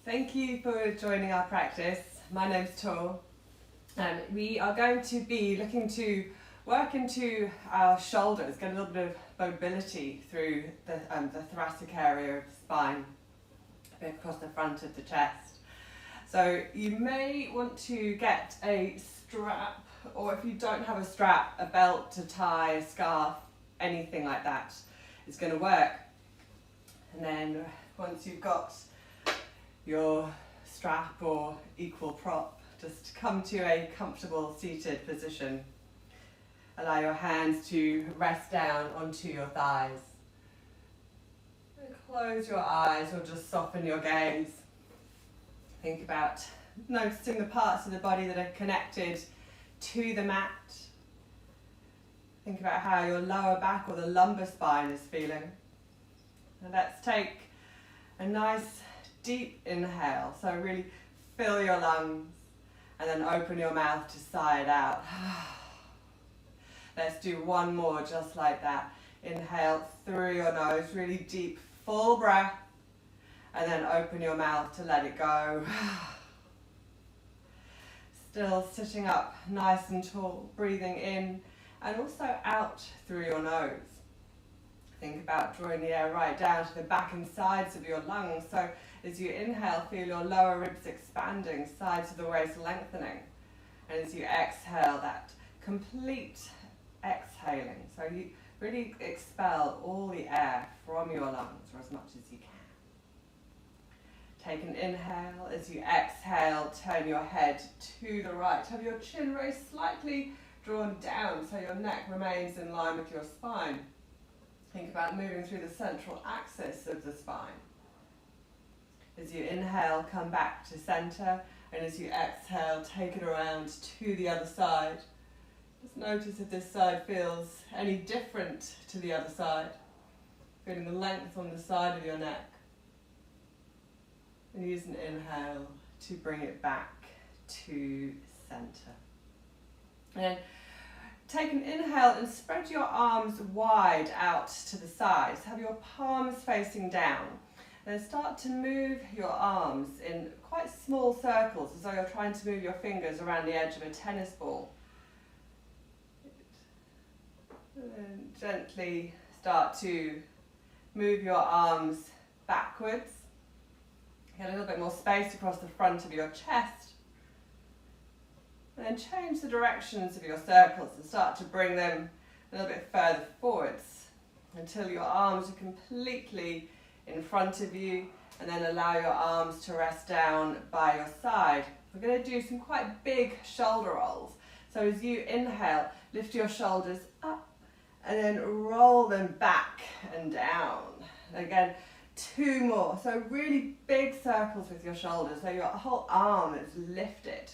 Thank you for joining our practice. My name's Tor. We are going to be looking to work into our shoulders, get a little bit of mobility through the thoracic area of the spine, a bit across the front of the chest. So you may want to get a strap, or if you don't have a strap, a belt to tie, a scarf, anything like that is going to work. And then once you've got your strap or equal prop, just come to a comfortable seated position. Allow your hands to rest down onto your thighs. And close your eyes or just soften your gaze. Think about noticing the parts of the body that are connected to the mat. Think about how your lower back or the lumbar spine is feeling. And let's take a nice deep inhale. So really fill your lungs and then open your mouth to sigh it out. Let's do one more just like that. Inhale through your nose, really deep, full breath, and then open your mouth to let it go. Still sitting up nice and tall, breathing in and also out through your nose. Think about drawing the air right down to the back and sides of your lungs. So as you inhale, feel your lower ribs expanding, sides of the waist lengthening. And as you exhale, that complete exhaling. So you really expel all the air from your lungs, or as much as you can. Take an inhale. As you exhale, turn your head to the right. Have your chin raised slightly drawn down so your neck remains in line with your spine. Think about moving through the central axis of the spine. As you inhale, come back to center, and as you exhale, take it around to the other side. Just notice if this side feels any different to the other side. Feeling the length on the side of your neck. And use an inhale to bring it back to center. And then take an inhale and spread your arms wide out to the sides. Have your palms facing down. Then start to move your arms in quite small circles, as though you're trying to move your fingers around the edge of a tennis ball. And then gently start to move your arms backwards. Get a little bit more space across the front of your chest. And then change the directions of your circles and start to bring them a little bit further forwards until your arms are completely in front of you, and then allow your arms to rest down by your side. We're going to do some quite big shoulder rolls. So as you inhale, lift your shoulders up and then roll them back and down. And again, two more. So really big circles with your shoulders, so your whole arm is lifted.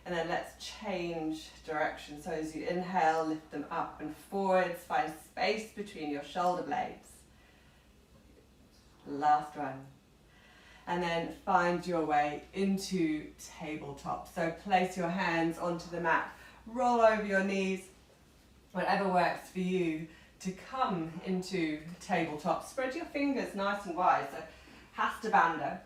And then let's change direction. So as you inhale, lift them up and forwards, find space between your shoulder blades. Last one. And then find your way into tabletop. So place your hands onto the mat, roll over your knees, whatever works for you to come into tabletop. Spread your fingers nice and wide. So Hasta Bandha.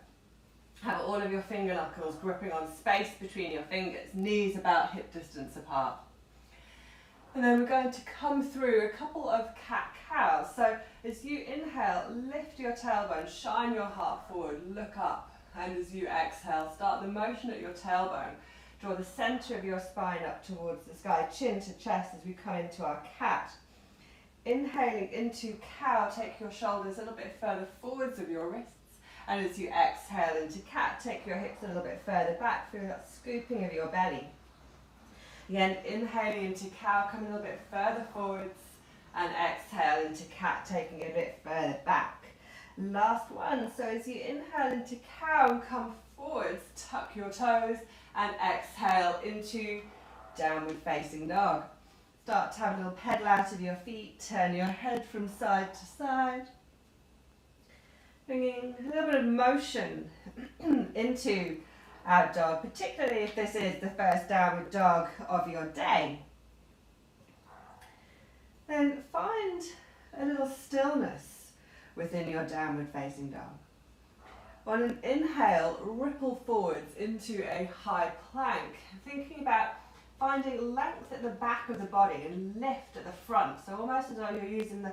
Have all of your finger knuckles gripping on space between your fingers, knees about hip distance apart. And then we're going to come through a couple of cat-cows. So as you inhale, lift your tailbone, shine your heart forward, look up. And as you exhale, start the motion at your tailbone. Draw the center of your spine up towards the sky, chin to chest as we come into our cat. Inhaling into cow, take your shoulders a little bit further forwards of your wrists. And as you exhale into cat, take your hips a little bit further back, feel that scooping of your belly. Again, inhaling into cow, come a little bit further forwards, and exhale into cat, taking it a bit further back. Last one. So as you inhale into cow and come forwards, tuck your toes, and exhale into downward facing dog. Start to have a little pedal out of your feet, turn your head from side to side. Bringing a little bit of motion into our dog, particularly if this is the first downward dog of your day. Then find a little stillness within your downward facing dog. On an inhale, ripple forwards into a high plank, thinking about finding length at the back of the body and lift at the front. So almost as though you're using the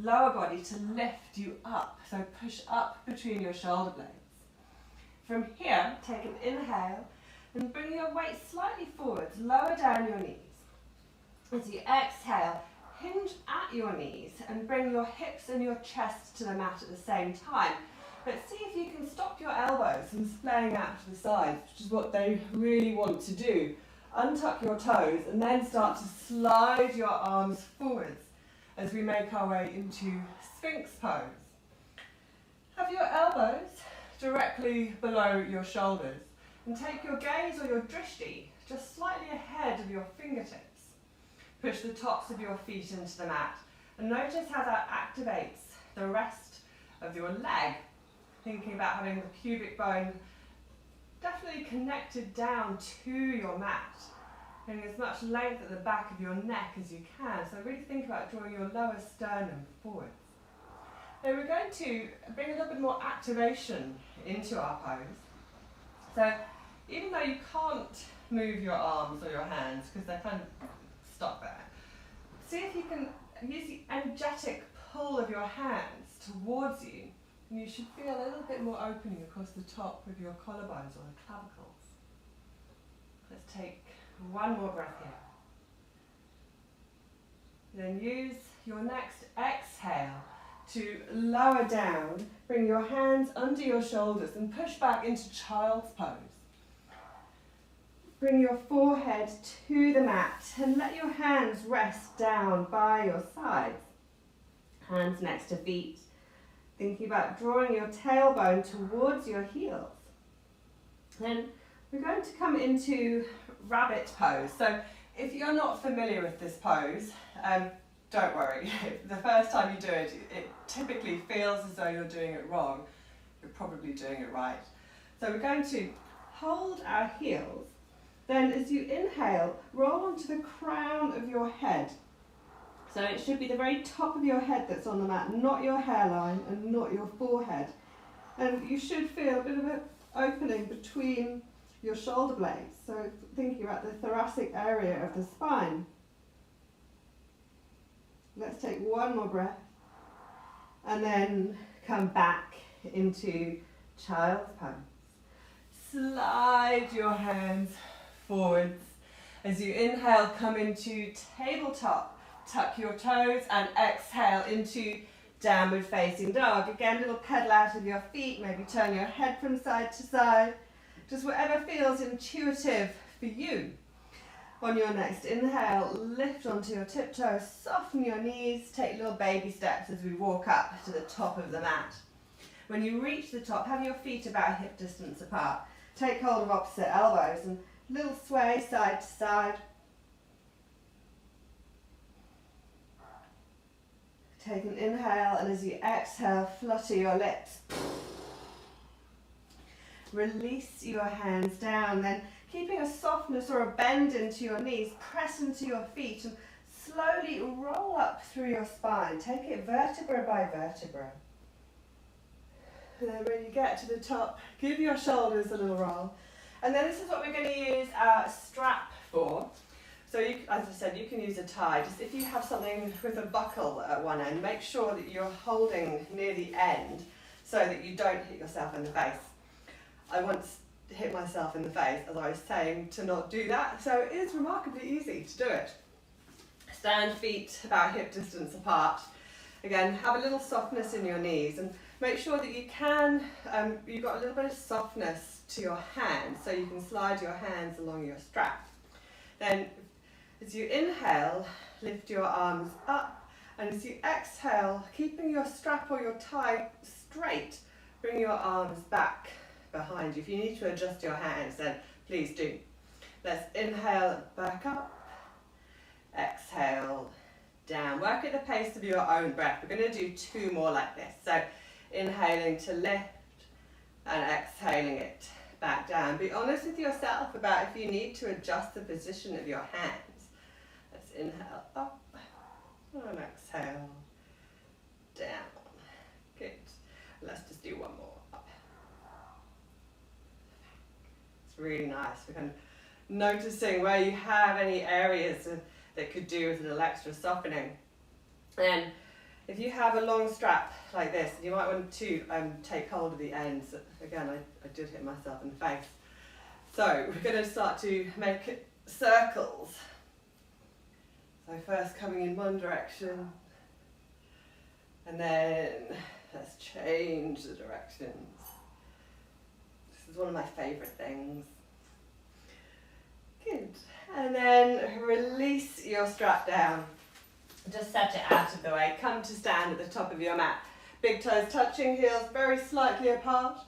lower body to lift you up. So push up between your shoulder blades. From here, take an inhale and bring your weight slightly forwards, lower down your knees. As you exhale, hinge at your knees and bring your hips and your chest to the mat at the same time. But see if you can stop your elbows from splaying out to the sides, which is what they really want to do. Untuck your toes and then start to slide your arms forwards as we make our way into Sphinx pose. Have your elbows directly below your shoulders and take your gaze or your drishti just slightly ahead of your fingertips. Push the tops of your feet into the mat and notice how that activates the rest of your leg. Thinking about having the pubic bone definitely connected down to your mat. Getting as much length at the back of your neck as you can. So really think about drawing your lower sternum forwards. Now we're going to bring a little bit more activation into our pose. So even though you can't move your arms or your hands because they're kind of stuck there, see if you can use the energetic pull of your hands towards you. And you should feel a little bit more opening across the top of your collarbones or the clavicles. Let's take one more breath here. Then use your next exhale to lower down, bring your hands under your shoulders and push back into child's pose. Bring your forehead to the mat and let your hands rest down by your sides. Hands next to feet. Thinking about drawing your tailbone towards your heels. Then we're going to come into rabbit pose. So if you're not familiar with this pose, don't worry. The first time you do it, it typically feels as though you're doing it wrong. You're probably doing it right. So we're going to hold our heels. Then as you inhale, roll onto the crown of your head. So it should be the very top of your head that's on the mat, not your hairline and not your forehead. And you should feel a bit of an opening between your shoulder blades. So thinking about the thoracic area of the spine. Let's take one more breath. And then come back into child's pose. Slide your hands forwards. As you inhale, come into tabletop. Tuck your toes and exhale into downward facing dog. Again, little pedal out of your feet, maybe turn your head from side to side. Just whatever feels intuitive for you. On your next inhale, lift onto your tiptoes, soften your knees, take little baby steps as we walk up to the top of the mat. When you reach the top, have your feet about hip distance apart. Take hold of opposite elbows and little sway side to side. Take an inhale and as you exhale, flutter your lips. Release your hands down, then keeping a softness or a bend into your knees, press into your feet and slowly roll up through your spine. Take it vertebra by vertebra. And then when you get to the top, give your shoulders a little roll. And then this is what we're going to use our strap for. So you, as I said, you can use a tie. Just if you have something with a buckle at one end, make sure that you're holding near the end so that you don't hit yourself in the face. I once hit myself in the face as I was saying to not do that, so it is remarkably easy to do it. Stand feet about hip distance apart. Again, have a little softness in your knees and make sure that you can, you've got a little bit of softness to your hands so you can slide your hands along your strap. Then as you inhale, lift your arms up, and as you exhale, keeping your strap or your tie straight, bring your arms back behind you. If you need to adjust your hands, then please do. Let's inhale back up, exhale down. Work at the pace of your own breath. We're going to do two more like this. So inhaling to lift and exhaling it back down. Be honest with yourself about if you need to adjust the position of your hands. Let's inhale up and exhale down. Good. Let's just do one more. Up Really nice. We're kind of noticing where you have any areas that could do with a little extra softening. And if you have a long strap like this, you might want to take hold of the ends. Again, I did hit myself in the face. So we're going to start to make circles. So first coming in one direction, and then let's change the directions. This is one of my favourite things. Good. And then release your strap down. Just set it out of the way. Come to stand at the top of your mat. Big toes touching, heels very slightly apart.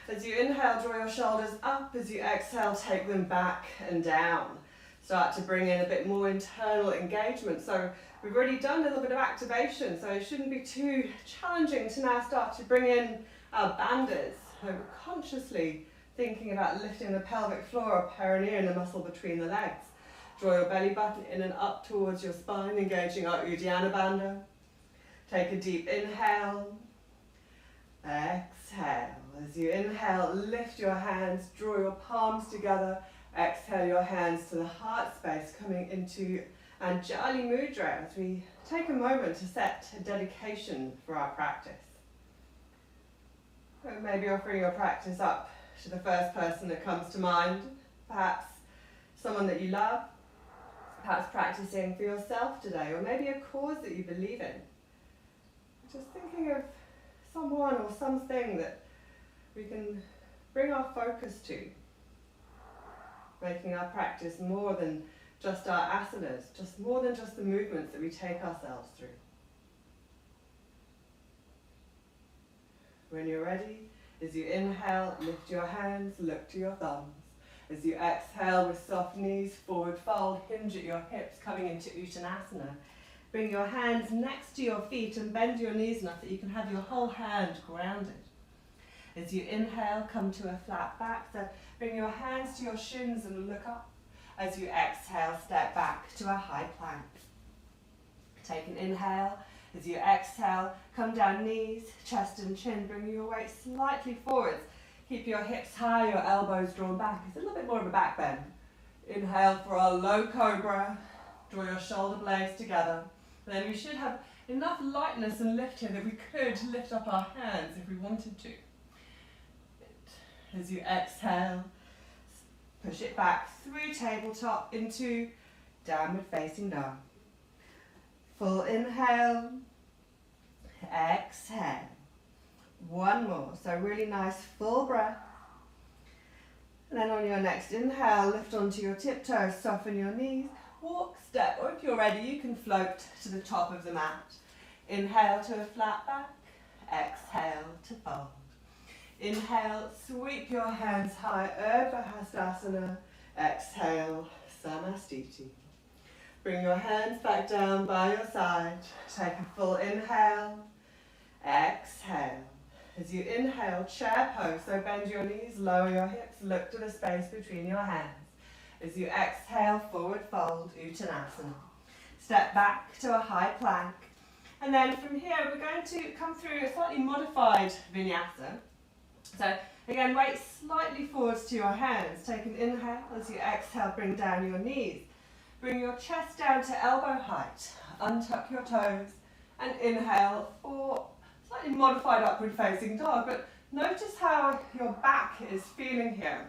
As you inhale, draw your shoulders up. As you exhale, take them back and down. Start to bring in a bit more internal engagement. So we've already done a little bit of activation, so it shouldn't be too challenging to now start to bring in our bandhas. So we're consciously thinking about lifting the pelvic floor or perineum, the muscle between the legs. Draw your belly button in and up towards your spine, engaging our Uddiyana Bandha. Take a deep inhale. Exhale. As you inhale, lift your hands, draw your palms together. Exhale your hands to the heart space, coming into Anjali Mudra as we take a moment to set a dedication for our practice. So maybe offering your practice up to the first person that comes to mind, perhaps someone that you love, perhaps practicing for yourself today, or maybe a cause that you believe in. Just thinking of someone or something that we can bring our focus to, making our practice more than just our asanas, just more than just the movements that we take ourselves through. When you're ready, as you inhale, lift your hands, look to your thumbs. As you exhale with soft knees, forward fold, hinge at your hips, coming into Uttanasana. Bring your hands next to your feet and bend your knees enough that you can have your whole hand grounded. As you inhale, come to a flat back. So bring your hands to your shins and look up. As you exhale, step back to a high plank. Take an inhale. As you exhale, come down knees, chest and chin. Bring your weight slightly forwards. Keep your hips high, your elbows drawn back. It's a little bit more of a back bend. Inhale for our low cobra. Draw your shoulder blades together. Then we should have enough lightness and lift here that we could lift up our hands if we wanted to. As you exhale, push it back through tabletop into downward facing dog. Full inhale, exhale. One more, so really nice full breath. And then on your next inhale, lift onto your tiptoes, soften your knees, walk, step, or if you're ready, you can float to the top of the mat. Inhale to a flat back, exhale to fold. Inhale, sweep your hands high, Urdhva Hastasana. Exhale, Samastiti. Bring your hands back down by your side. Take a full inhale, exhale. As you inhale, chair pose, so bend your knees, lower your hips, look to the space between your hands. As you exhale, forward fold, Uttanasana. Step back to a high plank. And then from here, we're going to come through a slightly modified vinyasa. So again, weight slightly forwards to your hands. Take an inhale. As you exhale, bring down your knees. Bring your chest down to elbow height. Untuck your toes and inhale for slightly modified upward facing dog. But notice how your back is feeling here.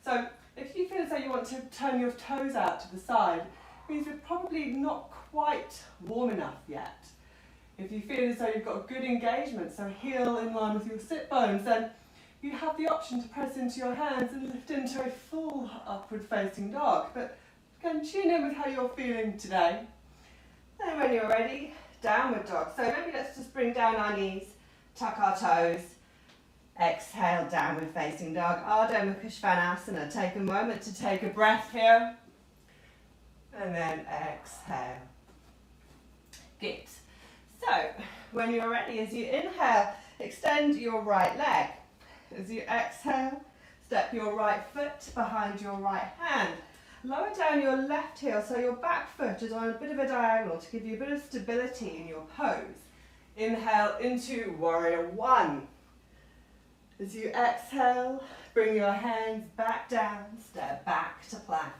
So if you feel as though you want to turn your toes out to the side, it means you're probably not quite warm enough yet. If you feel as though you've got good engagement, so heel in line with your sit bones, then you have the option to press into your hands and lift into a full upward facing dog. But again, tune in with how you're feeling today. Then when you're ready, downward dog. So maybe let's just bring down our knees, tuck our toes. Exhale, downward facing dog, Ardha Mukha Svanasana. Take a moment to take a breath here. And then exhale. Good. So, when you're ready, as you inhale, extend your right leg. As you exhale, step your right foot behind your right hand. Lower down your left heel so your back foot is on a bit of a diagonal to give you a bit of stability in your pose. Inhale into warrior one. As you exhale, bring your hands back down, step back to plank.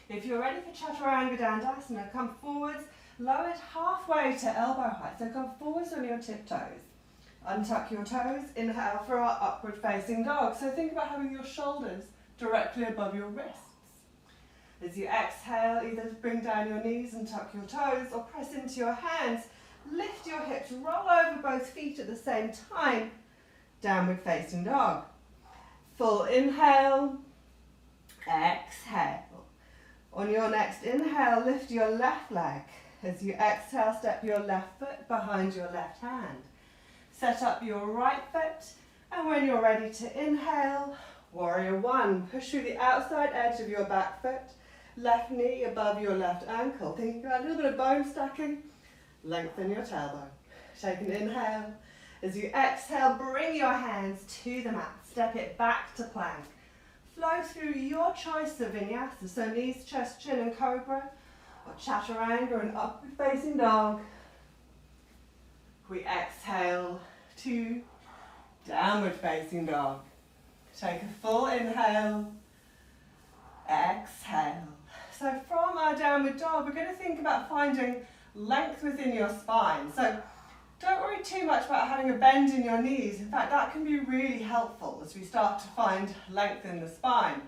If you're ready for Chaturanga Dandasana, come forwards, lower it halfway to elbow height. So come forwards on your tiptoes. Untuck your toes, inhale for our upward facing dog. So think about having your shoulders directly above your wrists. As you exhale, either bring down your knees and tuck your toes or press into your hands. Lift your hips, roll over both feet at the same time. Downward facing dog. Full inhale, exhale. On your next inhale, lift your left leg. As you exhale, step your left foot behind your left hand. Set up your right foot, and when you're ready to inhale, warrior one. Push through the outside edge of your back foot, left knee above your left ankle. Thinking about a little bit of bone stacking, lengthen your tailbone. Take an inhale. As you exhale, bring your hands to the mat. Step it back to plank. Flow through your choice of vinyasa, so knees, chest, chin and cobra, or chaturanga and upward facing dog. We exhale to downward facing dog. Take a full inhale, exhale. So from our downward dog, we're going to think about finding length within your spine. So don't worry too much about having a bend in your knees. In fact, that can be really helpful as we start to find length in the spine.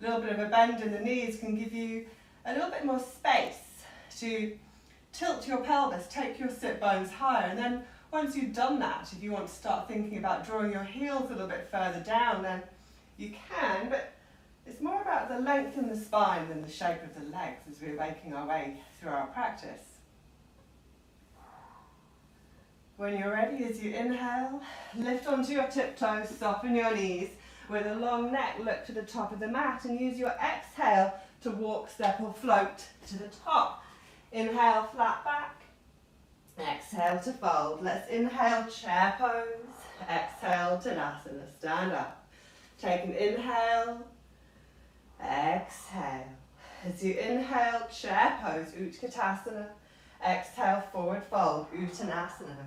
A little bit of a bend in the knees can give you a little bit more space to tilt your pelvis, take your sit bones higher, and then once you've done that, if you want to start thinking about drawing your heels a little bit further down, then you can, but it's more about the length in the spine than the shape of the legs as we're making our way through our practice. When you're ready, as you inhale, lift onto your tiptoes, soften your knees. With a long neck, look to the top of the mat and use your exhale to walk, step or float to the top. Inhale, flat back. Exhale to fold. Let's inhale, chair pose. Exhale, Tadasana, stand up. Take an inhale. Exhale. As you inhale, chair pose, Utkatasana. Exhale, forward fold, Uttanasana.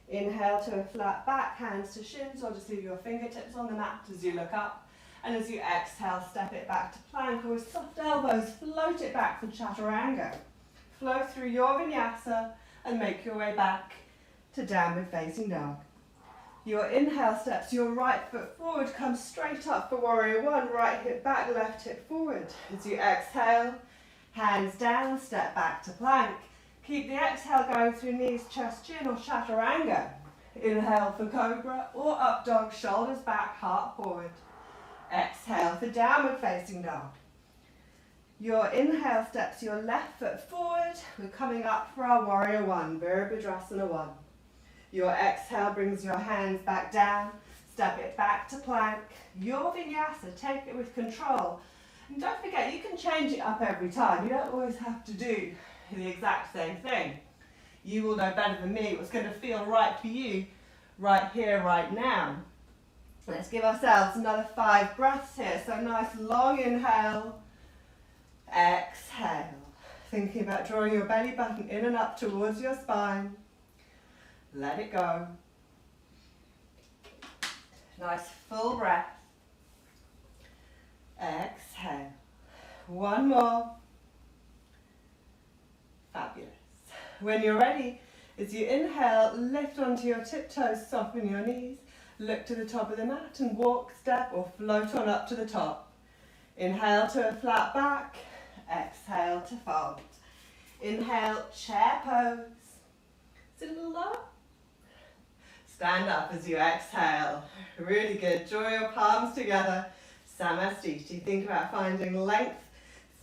Inhale to a flat back, hands to shins, or just leave your fingertips on the mat as you look up. And as you exhale, step it back to plank, or with soft elbows, float it back for Chaturanga. Flow through your vinyasa and make your way back to downward facing dog. Your inhale steps your right foot forward, come straight up for warrior one, right hip back, left hip forward. As you exhale, hands down, step back to plank. Keep the exhale going through knees, chest, chin or chaturanga. Inhale for cobra or up dog, shoulders back, heart forward. Exhale for downward facing dog. Your inhale steps your left foot forward. We're coming up for our warrior one, Virabhadrasana 1. Your exhale brings your hands back down, step it back to plank. Your vinyasa, take it with control. And don't forget, you can change it up every time. You don't always have to do the exact same thing. You will know better than me what's going to feel right for you right here, right now. Let's give ourselves another 5 breaths here. So nice long inhale, exhale. Thinking about drawing your belly button in and up towards your spine. Let it go. Nice full breath. Exhale. One more. Fabulous. When you're ready, as you inhale, lift onto your tiptoes, soften your knees, look to the top of the mat and walk, step or float on up to the top. Inhale to a flat back, exhale to fold. Inhale, chair pose. Sit a little lower. Stand up as you exhale. Really good. Draw your palms together. Samastiti. Think about finding length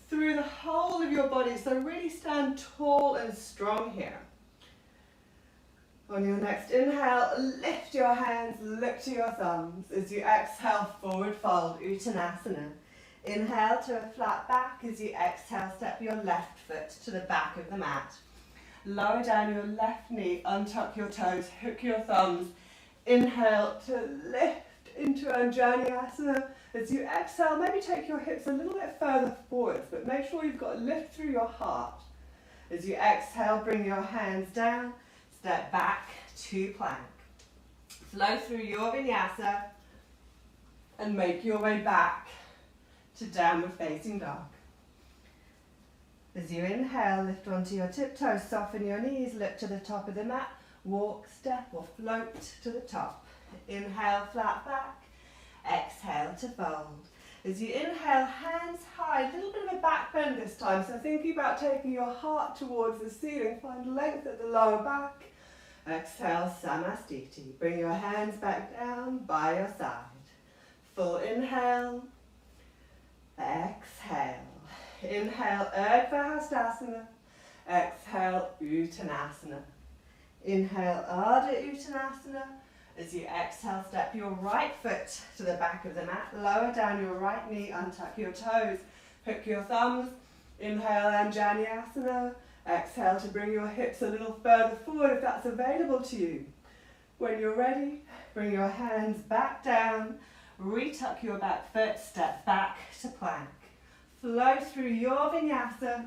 through the whole of your body. So really stand tall and strong here. On your next inhale, lift your hands, look to your thumbs. As you exhale, forward fold, Uttanasana. Inhale to a flat back. As you exhale, step your left foot to the back of the mat. Lower down your left knee, untuck your toes, hook your thumbs. Inhale to lift into Anjaneyasana. As you exhale, maybe take your hips a little bit further forwards, but make sure you've got a lift through your heart. As you exhale, bring your hands down, step back to plank. Flow through your vinyasa, And make your way back to downward facing dog. As you inhale, lift onto your tiptoes, soften your knees, lift to the top of the mat, walk, step or float to the top. Inhale, flat back, exhale to fold. As you inhale, hands high, a little bit of a back bend this time, so thinking about taking your heart towards the ceiling, find length at the lower back. Exhale, Samastiti. Bring your hands back down by your side. Full inhale, exhale. Inhale, Urdhva Hastasana. Exhale, Uttanasana. Inhale, Ardha Uttanasana. As you exhale, step your right foot to the back of the mat. Lower down your right knee, untuck your toes. Hook your thumbs. Inhale, Anjanyasana. Exhale to bring your hips a little further forward if that's available to you. When you're ready, bring your hands back down. Retuck your back foot, step back to plank. Flow through your vinyasa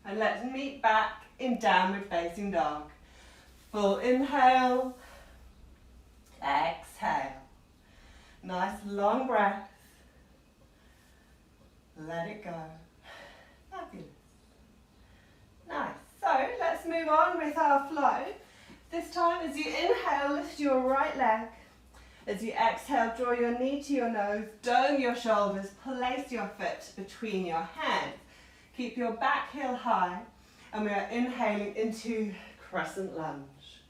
and let's meet back in downward facing dog. Full inhale, exhale. Nice long breath. Let it go. Fabulous. Nice. So let's move on with our flow. This time as you inhale, lift your right leg. As you exhale, draw your knee to your nose, dome your shoulders, place your foot between your hands. Keep your back heel high, and we are inhaling into crescent lunge.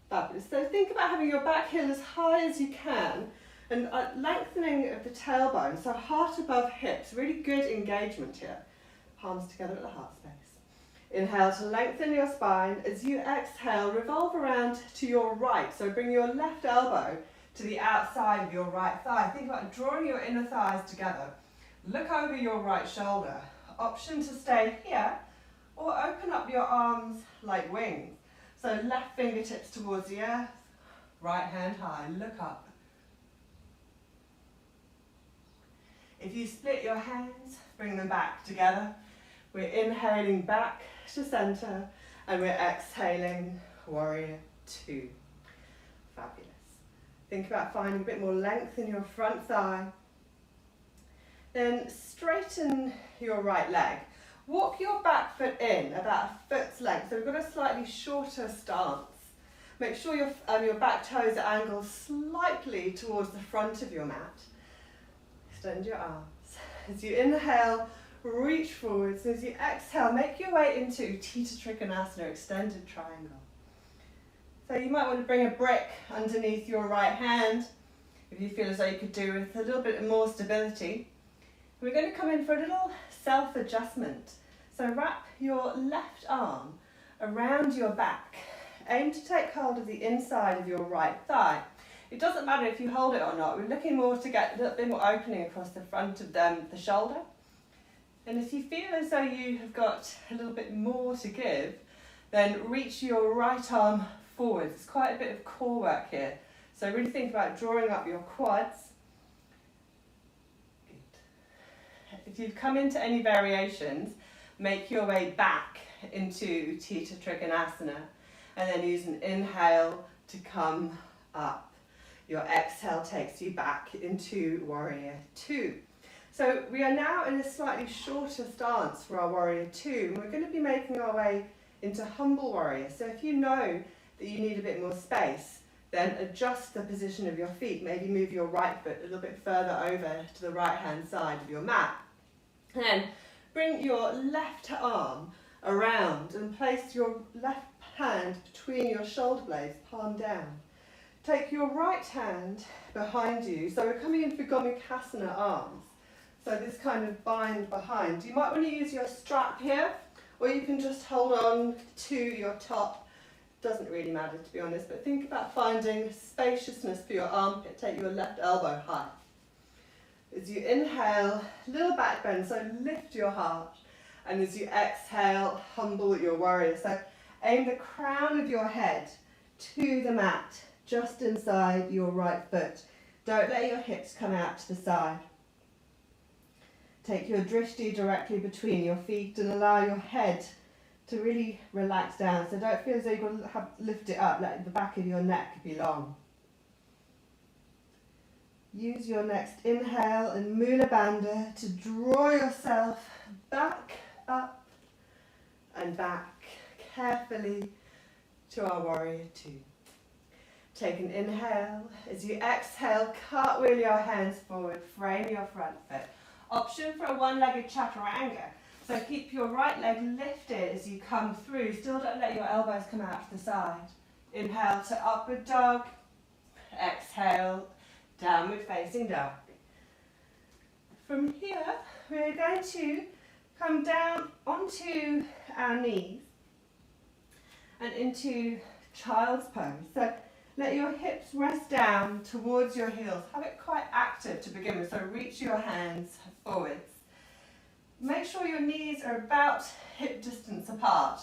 Fabulous. So think about having your back heel as high as you can, and lengthening of the tailbone, so heart above hips, really good engagement here. Palms together at the heart space. Inhale to lengthen your spine. As you exhale, revolve around to your right, so bring your left elbow to the outside of your right thigh. Think about drawing your inner thighs together. Look over your right shoulder. Option to stay here or open up your arms like wings. So left fingertips towards the earth, right hand high, look up. If you split your hands, bring them back together. We're inhaling back to center and we're exhaling warrior two. Fabulous. Think about finding a bit more length in your front thigh. Then straighten your right leg. Walk your back foot in about a foot's length. So we've got a slightly shorter stance. Make sure your back toes are angled slightly towards the front of your mat. Extend your arms. As you inhale, reach forwards. As you exhale, make your way into Theta Trikonasana, extended triangle. So you might want to bring a brick underneath your right hand if you feel as though you could do with a little bit more stability. We're going to come in for a little self-adjustment. So wrap your left arm around your back. Aim to take hold of the inside of your right thigh. It doesn't matter if you hold it or not. We're looking more to get a little bit more opening across the front of the shoulder. And if you feel as though you have got a little bit more to give, then reach your right arm forwards. It's quite a bit of core work here. So really think about drawing up your quads. Good. If you've come into any variations, make your way back into Theta Trikonasana and then use an inhale to come up. Your exhale takes you back into warrior two. So we are now in a slightly shorter stance for our warrior two, and we're going to be making our way into humble warrior. So if you know that you need a bit more space, then adjust the position of your feet. Maybe move your right foot a little bit further over to the right hand side of your mat. And then bring your left arm around and place your left hand between your shoulder blades, palm down. Take your right hand behind you. So we're coming in for Gomukhasana arms. So this kind of bind behind. You might want to use your strap here, or you can just hold on to your top. Doesn't really matter, to be honest, but think about finding spaciousness for your armpit. Take your left elbow high. As you inhale, little back bend, so lift your heart. And as you exhale, humble your warrior. So aim the crown of your head to the mat, just inside your right foot. Don't let your hips come out to the side. Take your drishti directly between your feet and allow your head to really relax down. So don't feel as though you've got to lift it up. Let the back of your neck be long. Use your next inhale in Mula Bandha to draw yourself back, up and back carefully to our warrior two. Take an inhale. As you exhale, cartwheel your hands forward, frame your front foot. Option for a one-legged chaturanga. So keep your right leg lifted as you come through. Still don't let your elbows come out to the side. Inhale to upward dog. Exhale, downward facing dog. From here, we're going to come down onto our knees and into child's pose. So let your hips rest down towards your heels. Have it quite active to begin with, so reach your hands forwards. Make sure your knees are about hip distance apart.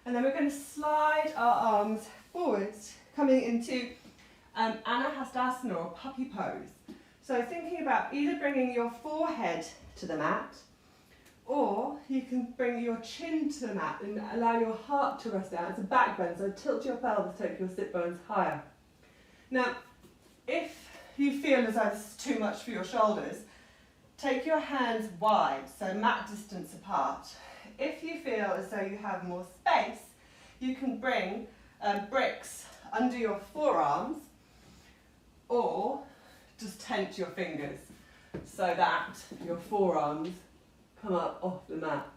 And then we're going to slide our arms forwards, coming into Anahastasana or puppy pose. So thinking about either bringing your forehead to the mat, or you can bring your chin to the mat and allow your heart to rest down. It's a back bend, so tilt your pelvis, take your sit bones higher. Now, if you feel as though this is too much for your shoulders, take your hands wide, so mat distance apart. If you feel as though you have more space, you can bring bricks under your forearms, or just tent your fingers so that your forearms come up off the mat.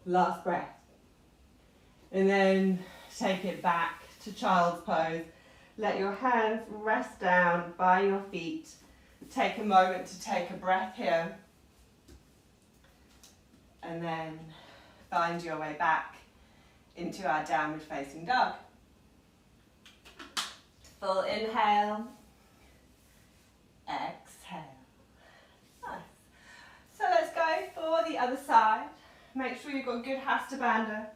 Last breath. And then take it back to child's pose. Let your hands rest down by your feet. Take a moment to take a breath here. And then find your way back into our downward facing dog. Full inhale. Exhale. Nice. So let's go for the other side. Make sure you've got good Hasta Bandha.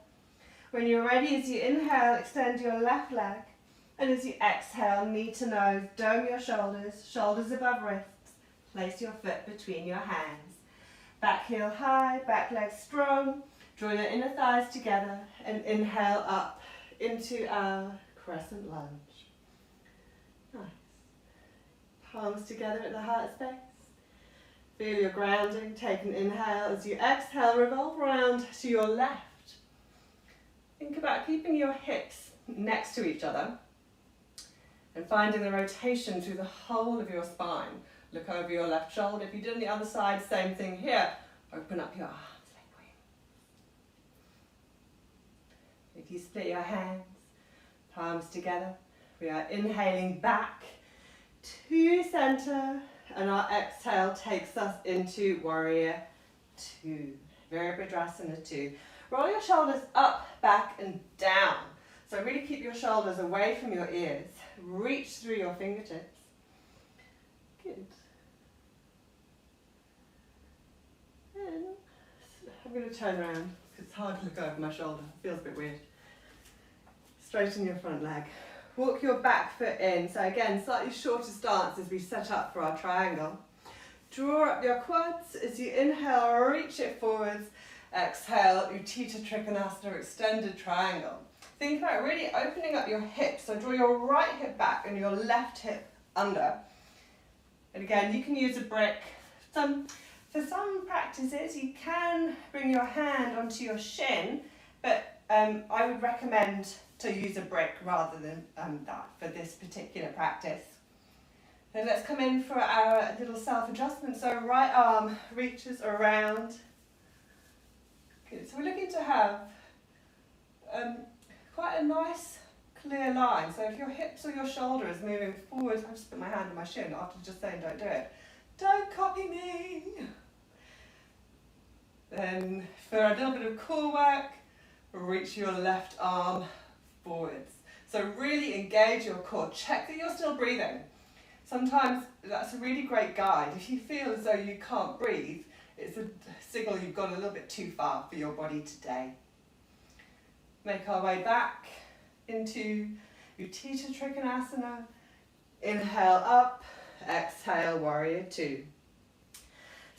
When you're ready, as you inhale, extend your left leg. And as you exhale, knee to nose, dome your shoulders, shoulders above wrists. Place your foot between your hands. Back heel high, back leg strong. Draw your inner thighs together and inhale up into our crescent lunge. Nice. Palms together at the heart space. Feel your grounding. Take an inhale. As you exhale, revolve around to your left. Think about keeping your hips next to each other and finding the rotation through the whole of your spine. Look over your left shoulder. If you did on the other side, same thing here. Open up your arms like wings. If you split your hands, palms together, we are inhaling back to center, and our exhale takes us into warrior two, Virabhadrasana 2. Roll your shoulders up, back and down. So really keep your shoulders away from your ears. Reach through your fingertips. Good. And I'm going to turn around because it's hard to look over my shoulder. It feels a bit weird. Straighten your front leg. Walk your back foot in. So again, slightly shorter stance as we set up for our triangle. Draw up your quads. As you inhale, reach it forwards. Exhale, Utthita Trikonasana, extended triangle. Think about really opening up your hips. So draw your right hip back and your left hip under. And again, you can use a brick. For some practices, you can bring your hand onto your shin, but I would recommend to use a brick rather than that for this particular practice. Then let's come in for our little self-adjustment. So right arm reaches around. Good. So we're looking to have quite a nice clear line. So if your hips or your shoulder is moving forward, I've just put my hand on my shin after just saying don't do it. Don't copy me. Then for a little bit of core work, reach your left arm forwards. So really engage your core. Check that you're still breathing. Sometimes that's a really great guide. If you feel as though you can't breathe, it's a signal you've gone a little bit too far for your body today. Make our way back into Utthita Trikonasana. Inhale up, exhale, warrior two.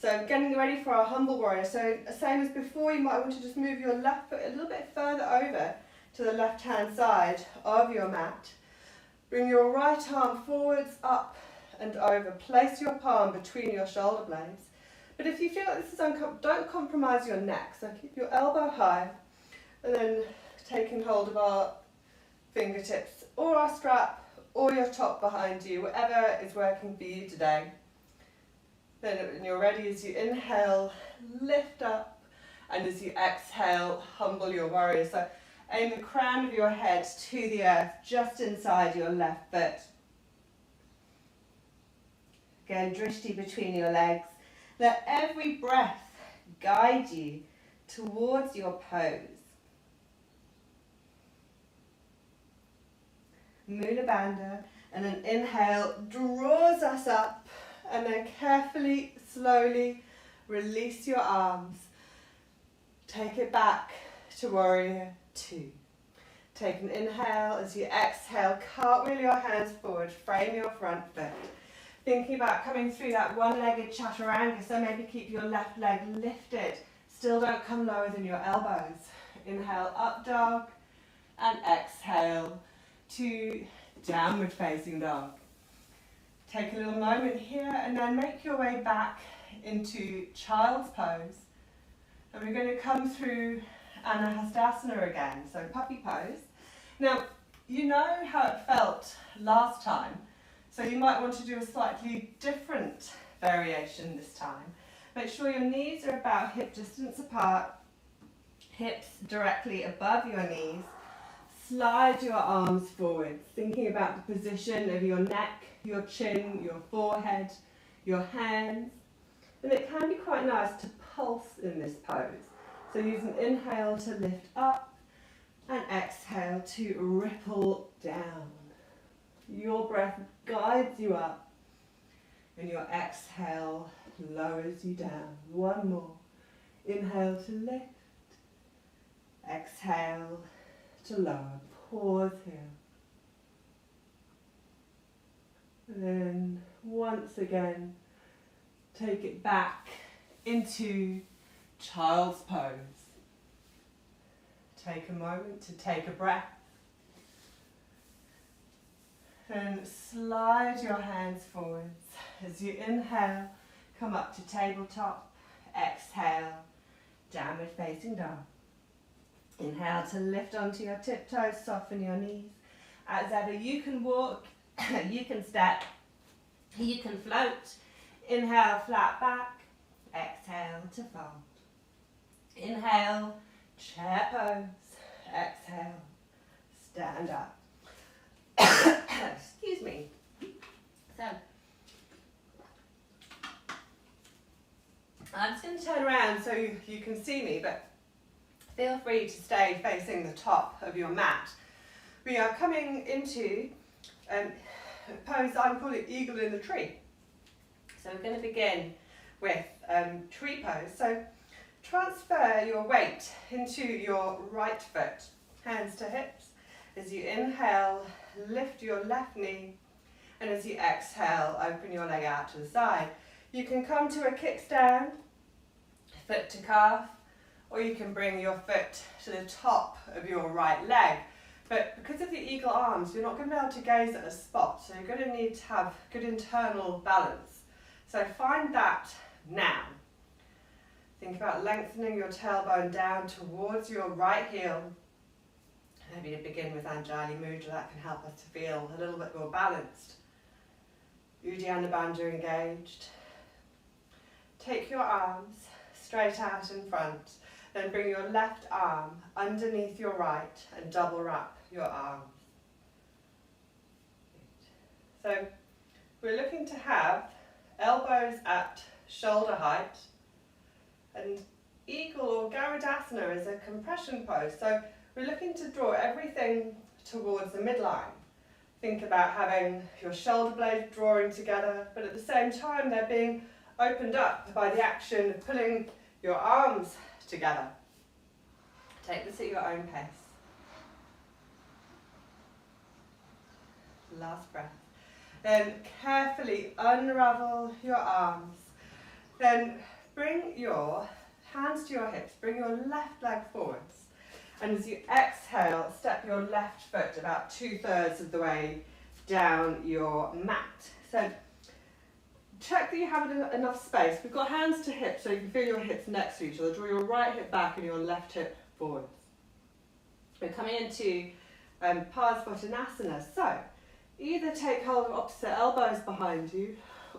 So getting ready for our humble warrior. So same as before, you might want to just move your left foot a little bit further over to the left-hand side of your mat. Bring your right arm forwards, up and over. Place your palm between your shoulder blades. But if you feel like this is uncomfortable, don't compromise your neck. So keep your elbow high and then taking hold of our fingertips or our strap or your top behind you, whatever is working for you today. Then when you're ready, as you inhale, lift up, and as you exhale, humble your warrior. So aim the crown of your head to the earth, just inside your left foot. Again, drishti between your legs. Let every breath guide you towards your pose. Mula Bandha, and an inhale draws us up, and then carefully, slowly release your arms. Take it back to warrior two. Take an inhale. As you exhale, cartwheel your hands forward, frame your front foot. Thinking about coming through that one-legged chaturanga, so maybe keep your left leg lifted. Still don't come lower than your elbows. Inhale, up dog, and exhale to downward facing dog. Take a little moment here and then make your way back into child's pose. And we're going to come through Anahastasana again, so puppy pose. Now, you know how it felt last time, so you might want to do a slightly different variation this time. Make sure your knees are about hip distance apart, hips directly above your knees. Slide your arms forward, thinking about the position of your neck, your chin, your forehead, your hands. And it can be quite nice to pulse in this pose. So use an inhale to lift up and exhale to ripple down. Your breath guides you up and your exhale lowers you down. One more. Inhale to lift, exhale to lower. Pause here. And then once again, take it back into child's pose. Take a moment to take a breath. Then slide your hands forwards. As you inhale, come up to tabletop. Exhale, downward facing dog. Inhale to lift onto your tiptoes, soften your knees. As ever, you can walk, you can step, you can float. Inhale, flat back. Exhale to fold. Inhale, chair pose. Exhale, stand up. Excuse me. So, I'm just going to turn around so you can see me, but feel free to stay facing the top of your mat. We are coming into a pose I'm calling eagle in the tree. So we're going to begin with tree pose. So transfer your weight into your right foot, hands to hips. As you inhale, lift your left knee, and as you exhale, open your leg out to the side. You can come to a kickstand, foot to calf, or you can bring your foot to the top of your right leg. But because of the eagle arms, you're not going to be able to gaze at a spot, so you're going to need to have good internal balance. So find that now. Think about lengthening your tailbone down towards your right heel. Maybe to begin with Anjali Mudra, that can help us to feel a little bit more balanced. Uddiyana Bandha engaged. Take your arms straight out in front. Then bring your left arm underneath your right and double wrap your arms. So we're looking to have elbows at shoulder height, and eagle or Garudasana is a compression pose. So we're looking to draw everything towards the midline. Think about having your shoulder blades drawing together, but at the same time they're being opened up by the action of pulling your arms together. Take this at your own pace. Last breath. Then carefully unravel your arms. Then bring your hands to your hips. Bring your left leg forwards. And as you exhale, step your left foot about 2/3 of the way down your mat. So check that you have enough space. We've got hands to hips, so you can feel your hips next to each other. Draw your right hip back and your left hip forwards. We're coming into Parsvottanasana. So either take hold of opposite elbows behind you,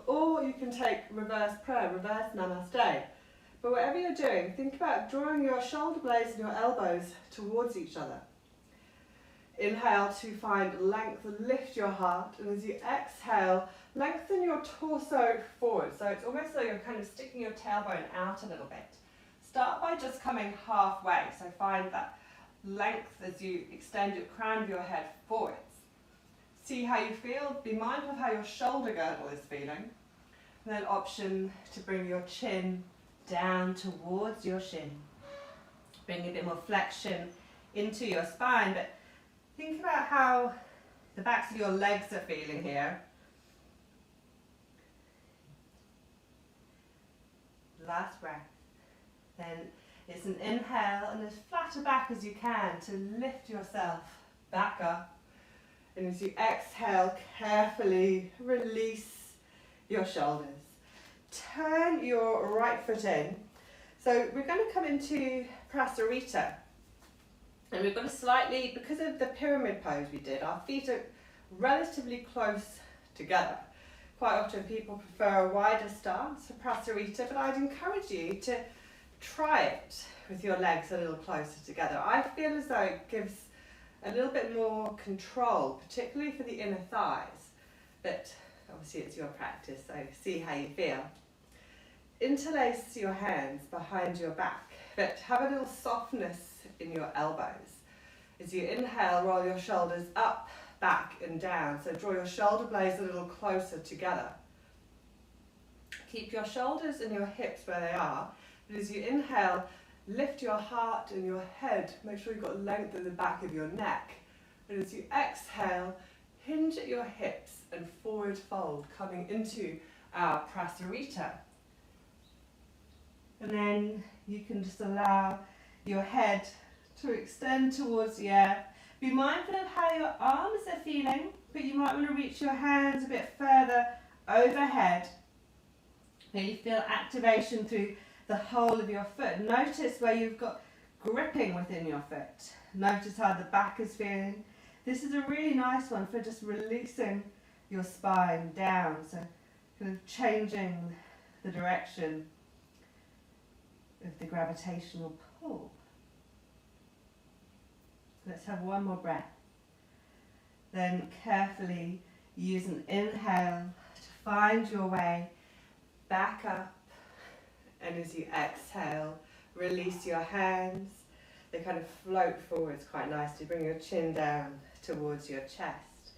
or you can take reverse prayer, reverse namaste. But whatever you're doing, think about drawing your shoulder blades and your elbows towards each other. Inhale to find length, lift your heart, and as you exhale, lengthen your torso forward. So it's almost like you're kind of sticking your tailbone out a little bit. Start by just coming halfway. So find that length as you extend your crown of your head forwards. See how you feel. Be mindful of how your shoulder girdle is feeling. And then option to bring your chin down towards your shin. Bring a bit more flexion into your spine, but think about how the backs of your legs are feeling here. Last breath. Then it's an inhale and as flat a back as you can to lift yourself back up. And as you exhale, carefully release your shoulders. Turn your right foot in. So we're going to come into Prasarita. And we're going to slightly, because of the pyramid pose we did, our feet are relatively close together. Quite often people prefer a wider stance for Prasarita, but I'd encourage you to try it with your legs a little closer together. I feel as though it gives a little bit more control, particularly for the inner thighs, but obviously it's your practice, so see how you feel. Interlace your hands behind your back, but have a little softness in your elbows. As you inhale, roll your shoulders up, back and down. So draw your shoulder blades a little closer together. Keep your shoulders and your hips where they are. And as you inhale, lift your heart and your head. Make sure you've got length at the back of your neck. And as you exhale, hinge at your hips and forward fold, coming into our Prasarita. And then you can just allow your head to extend towards the air. Be mindful of how your arms are feeling, but you might want to reach your hands a bit further overhead. Now you feel activation through the whole of your foot. Notice where you've got gripping within your foot. Notice how the back is feeling. This is a really nice one for just releasing your spine down, so kind of changing the direction of the gravitational pull. Let's have one more breath. Then carefully use an inhale to find your way back up, and as you exhale, release your hands. They kind of float forwards quite nicely. Bring your chin down towards your chest.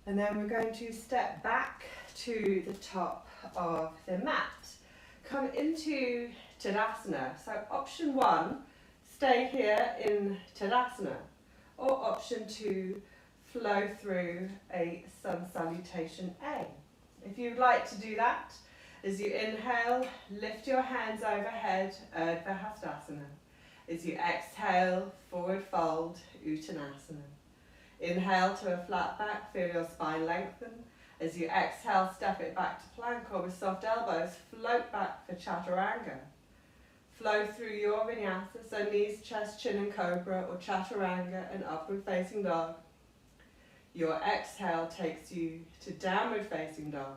And then we're going to step back to the top of the mat. Come into Tadasana. So option 1, stay here in Tadasana. Or option 2, flow through a sun salutation A. If you'd like to do that, as you inhale, lift your hands overhead, Urdhva Hastasana. As you exhale, forward fold, Uttanasana. Inhale to a flat back, feel your spine lengthen. As you exhale, step it back to plank, or with soft elbows, float back for Chaturanga. Flow through your vinyasa, so knees, chest, chin and cobra, or Chaturanga and upward facing dog. Your exhale takes you to downward facing dog.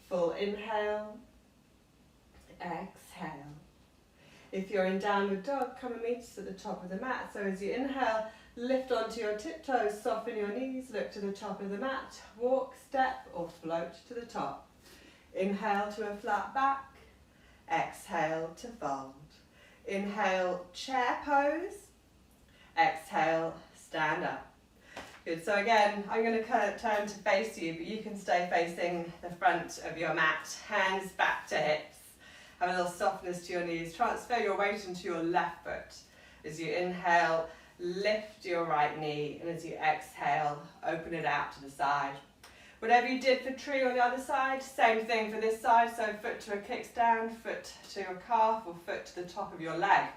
Full inhale, exhale. If you're in downward dog, come and meet us at the top of the mat. So as you inhale, lift onto your tiptoes, soften your knees, look to the top of the mat, walk, step or float to the top. Inhale to a flat back, exhale to fold. Inhale, chair pose, exhale, stand up. Good, so again, I'm going to turn to face you, but you can stay facing the front of your mat, hands back to hips. Have a little softness to your knees. Transfer your weight into your left foot. As you inhale, lift your right knee, and as you exhale, open it out to the side. Whatever you did for tree on the other side, same thing for this side. So foot to a kickstand, foot to your calf, or foot to the top of your leg.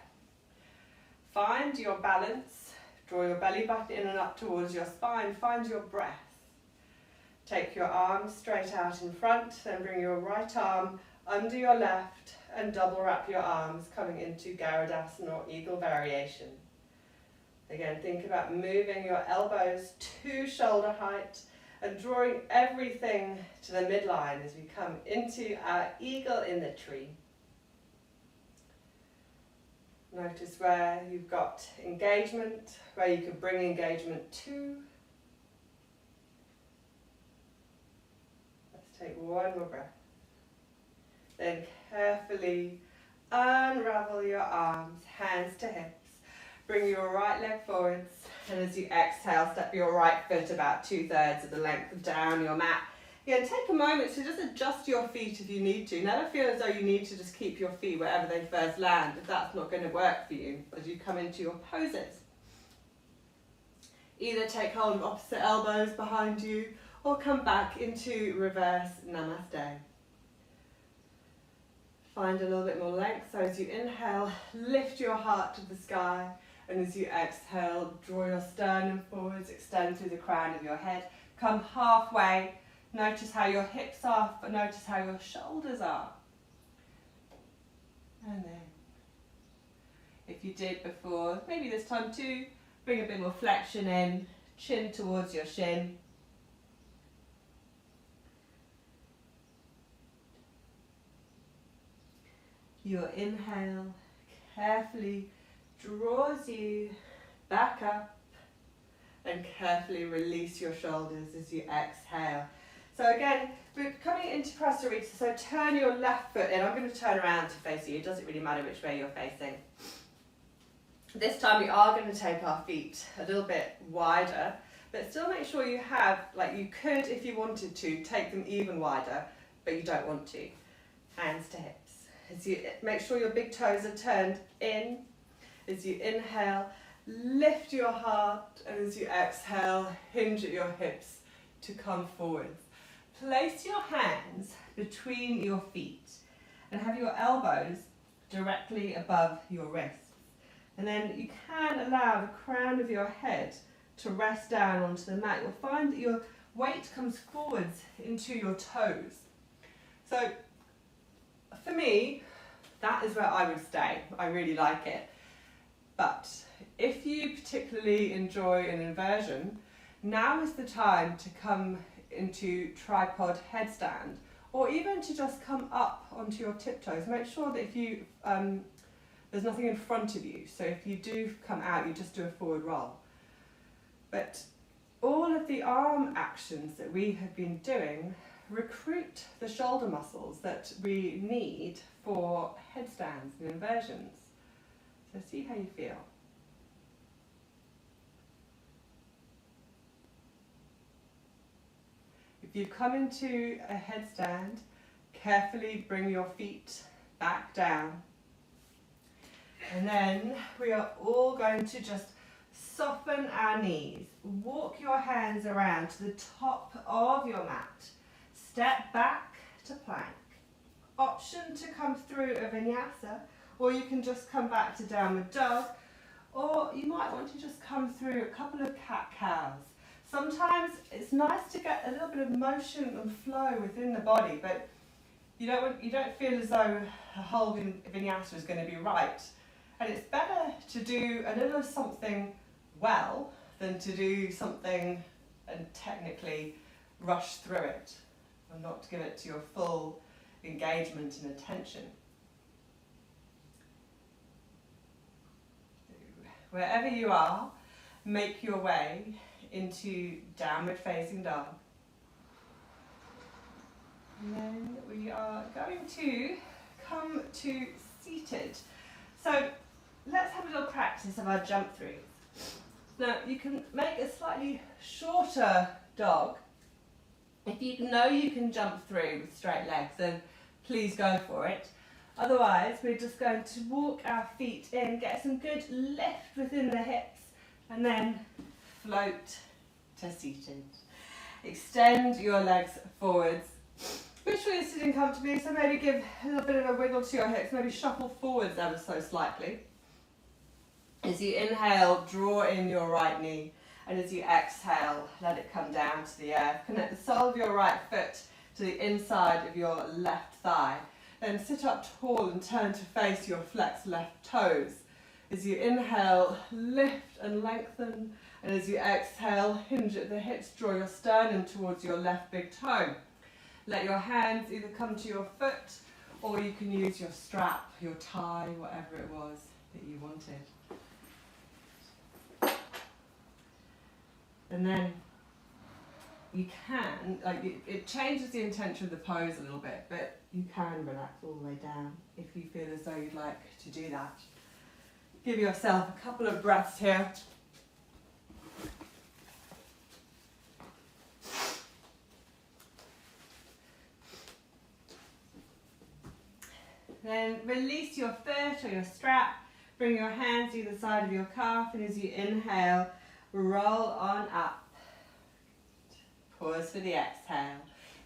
Find your balance. Draw your belly button in and up towards your spine. Find your breath. Take your arms straight out in front, then bring your right arm under your left and double wrap your arms, coming into Garudasana or Eagle Variation. Again, think about moving your elbows to shoulder height and drawing everything to the midline as we come into our Eagle in the tree. Notice where you've got engagement, where you can bring engagement to. Let's take one more breath. Then carefully unravel your arms, hands to hips. Bring your right leg forwards, and as you exhale, step your right foot about 2/3 of the length down your mat. Again, take a moment to just adjust your feet if you need to. Never feel as though you need to just keep your feet wherever they first land if that's not going to work for you as you come into your poses. Either take hold of opposite elbows behind you or come back into reverse namaste. Find a little bit more length, so as you inhale, lift your heart to the sky, and as you exhale, draw your sternum forwards, extend through the crown of your head. Come halfway, notice how your hips are, but notice how your shoulders are. And then, if you did before, maybe this time too, bring a bit more flexion in, chin towards your shin. Your inhale carefully draws you back up and carefully release your shoulders as you exhale. So again, we're coming into Prasarita, so turn your left foot in. I'm going to turn around to face you. It doesn't really matter which way you're facing. This time we are going to take our feet a little bit wider, but still make sure you have, like you could if you wanted to, take them even wider, but you don't want to. Hands to hips. As you make sure your big toes are turned in, as you inhale, lift your heart, and as you exhale, hinge at your hips to come forwards. Place your hands between your feet and have your elbows directly above your wrists. And then you can allow the crown of your head to rest down onto the mat. You'll find that your weight comes forwards into your toes. So for me, that is where I would stay. I really like it. But if you particularly enjoy an inversion, now is the time to come into tripod headstand, or even to just come up onto your tiptoes. Make sure that if you, there's nothing in front of you, so if you do come out, you just do a forward roll. But all of the arm actions that we have been doing recruit the shoulder muscles that we need for headstands and inversions. So see how you feel. If you come into a headstand, carefully bring your feet back down. And then we are all going to just soften our knees. Walk your hands around to the top of your mat. Step back to plank. Option to come through a vinyasa, or you can just come back to downward dog, or you might want to just come through a couple of cat-cows. Sometimes it's nice to get a little bit of motion and flow within the body, but you don't feel as though a whole vinyasa is going to be right. And it's better to do a little something well than to do something and technically rush through it, and not give it to your full engagement and attention. Wherever you are, make your way into downward facing dog. And then we are going to come to seated. So let's have a little practice of our jump throughs. Now you can make a slightly shorter dog. If you know you can jump through with straight legs, then please go for it. Otherwise, we're just going to walk our feet in, get some good lift within the hips, and then float to seated. Extend your legs forwards. Make sure you're sitting comfortably, so maybe give a little bit of a wiggle to your hips, maybe shuffle forwards ever so slightly. As you inhale, draw in your right knee, And as you exhale, let it come down to the earth. Connect the sole of your right foot to the inside of your left thigh. Then sit up tall and turn to face your flexed left toes. As you inhale, lift and lengthen. And as you exhale, hinge at the hips, draw your sternum towards your left big toe. Let your hands either come to your foot, or you can use your strap, your tie, whatever it was that you wanted. And then you can, it changes the intention of the pose a little bit, but you can relax all the way down if you feel as though you'd like to do that. Give yourself a couple of breaths here. Then release your foot or your strap. Bring your hands either side of your calf, and as you inhale, roll on up. Pause for the exhale.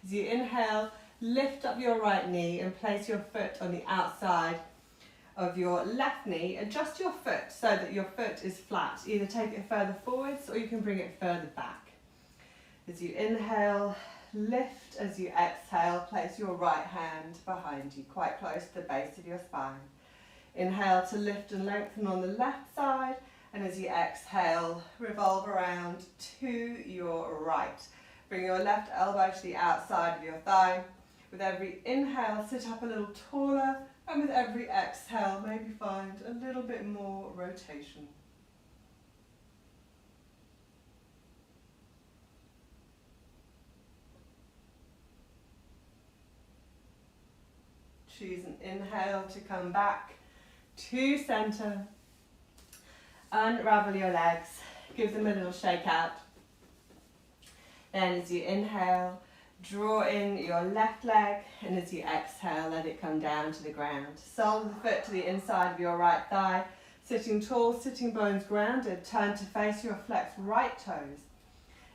As you inhale, lift up your right knee and place your foot on the outside of your left knee. Adjust your foot so that your foot is flat. Either take it further forwards or you can bring it further back. As you inhale, lift. As you exhale, place your right hand behind you, quite close to the base of your spine. Inhale to lift and lengthen on the left side, and as you exhale, revolve around to your right. Bring your left elbow to the outside of your thigh. With every inhale, sit up a little taller, and with every exhale, maybe find a little bit more rotation. Choose an inhale to come back to center. Unravel your legs, give them a little shake out. Then as you inhale, draw in your left leg, and as you exhale, let it come down to the ground. Sole of the foot to the inside of your right thigh, sitting tall, sitting bones grounded. Turn to face your flexed right toes.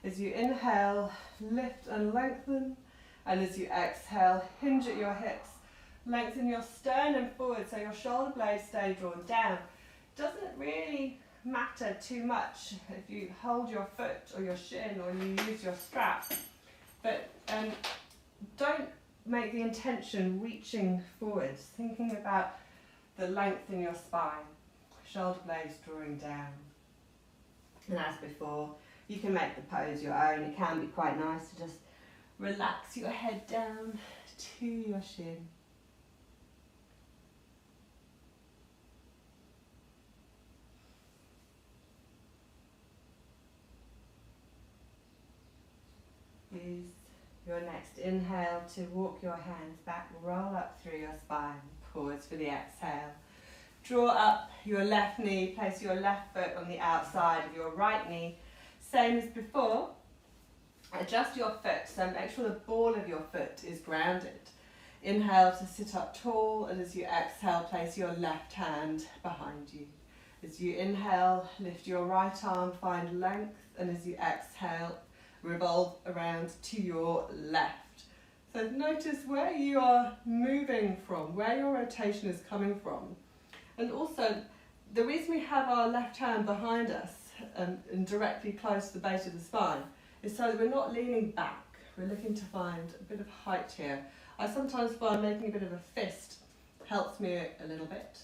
As you inhale, lift and lengthen, and as you exhale, hinge at your hips. Lengthen your sternum forward so your shoulder blades stay drawn down. Doesn't really matter too much if you hold your foot or your shin or you use your strap, but don't make the intention reaching forwards, thinking about the length in your spine, shoulder blades drawing down. And as before, you can make the pose your own. It can be quite nice to just relax your head down to your shin. Use your next inhale to walk your hands back, roll up through your spine. Pause for the exhale. Draw up your left knee, place your left foot on the outside of your right knee. Same as before. Adjust your foot, so make sure the ball of your foot is grounded. Inhale to sit up tall, and as you exhale, place your left hand behind you. As you inhale, lift your right arm, find length, and as you exhale, revolve around to your left. So notice where you are moving from, where your rotation is coming from. And also, the reason we have our left hand behind us and directly close to the base of the spine is so that we're not leaning back. We're looking to find a bit of height here. I sometimes find making a bit of a fist helps me a little bit.